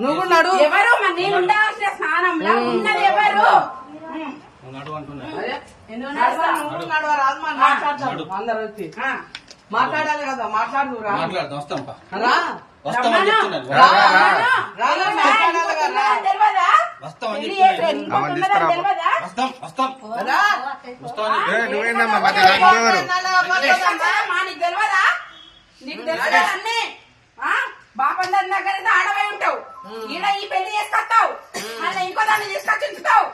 నువ్వు నడు. ఎవరు నేను ఉండాల్సిన స్థానంలో ఉన్నది ఎవరు? అందరు వచ్చి మాట్లాడాలి కదా, మాట్లాడు. నువ్వేందమ్మా మధ్య నీకు తెలియదా అన్నీ? బాపందరి దగ్గర ఆడవై ఉంటావు, ఈడ ఈ పెళ్లి చేసుకొస్తావు, మళ్ళీ ఇంకో దాన్ని తీసుకొచ్చి ఉంచుతావు.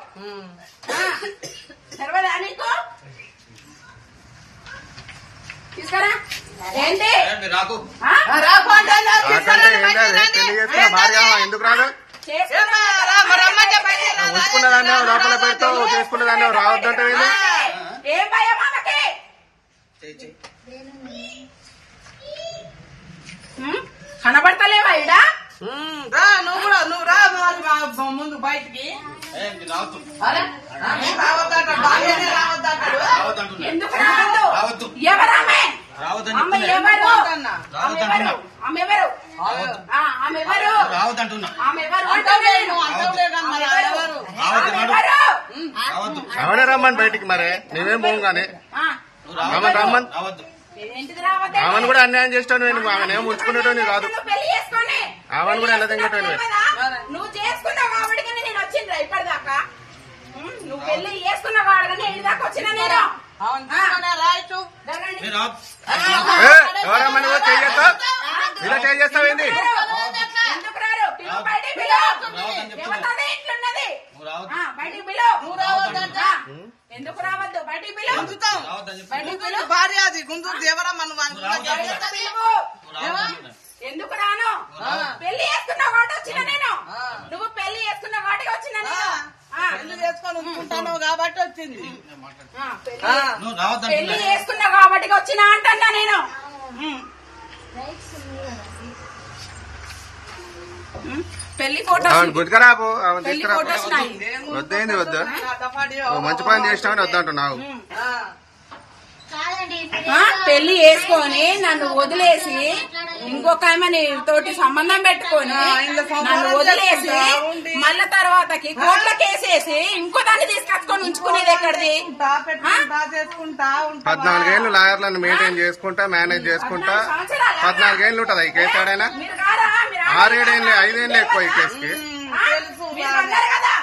తెలియదా నీకు? తీసుకురా. ఏంటి భార్య ఎందుకు రాదు? ఉంచుకున్నదాన్ని లోపల పెడతావు, చేసుకున్నదాన్ని రావద్దంటే ఏం భయం ఆమెకి? కనబడతలేవా ఈడ? నువ్వు కూడా నువ్వు రా ముందు బయటికి. ఎందుకు రావద్దు? ఎవరామె? ఆమె ఎవరు? ఆమె ఎవరు? ఆమె ఎవరు? అవనే రమ్మని బయటికి. మరే నువ్వేం పోవు గానీ ఆమెను రమ్మని. ఆమెను కూడా అన్యాయం చేస్తాను. నువ్వు ఆమెనేం ఉంచుకునేటోని కాదు, ఆమెను కూడా ఎలా తింగటోని. నువ్వు చేసుకున్నావు కాబట్టి నేను వచ్చిండ్రా ఇప్పటిదాకా. నువ్వు పెళ్లి చేసుకున్నావు కాబట్టి నేను దాకా వచ్చిన. నేను ఎవరమ్మా నువ్వు చేస్తావు? ఇలా చేస్తావేంది? ఎందుకు రారు? బయటికి ఇట్లున్నది, బయటికి పిలువు. ఎందుకు రావద్దు? బయటికి పిలువు. భార్య అది గుంజు దేవరమ్మ. ఎందుకు రాను? పెళ్లి చేసుకున్నావు కాబట్టి వచ్చిన నేను. నువ్వు పెళ్లి చేసుకున్నావు కాబట్టి వచ్చిన నేను. పెళ్లి చేసుకొని ఉంచుకుంటాను కాబట్టి వచ్చింది. పెళ్లి చేసుకున్నావు కాబట్టి వచ్చినా అంటా నేను. పెళ్లి ఫోటోస్ గుర్తుకరాపు. పెళ్లి ఫోటోస్ వద్దేంది వద్దు, మంచి పని చేసినావని వద్దంటున్నావు. పెళ్లి చేసుకొని నన్ను వదిలేసి ఇంకొక ఆమె తోటి సంబంధం పెట్టుకొని నన్ను వదిలేసి మళ్ళా తర్వాతకి కోట్ల కేసేసి ఇంకో దాన్ని తీసుకొచ్చుకొని ఉంచుకునేది ఎక్కడిది? 14 ఏళ్ళు లాయర్లను మెయింటైన్ చేసుకుంటా, మేనేజ్ చేసుకుంటా 14 ఏళ్ళు ఉంటది ఈ కేసు. ఆడైనా 6-7 ఏళ్ళు, 5 ఏళ్ళు ఎక్కువ ఈ కేసుకి. కదా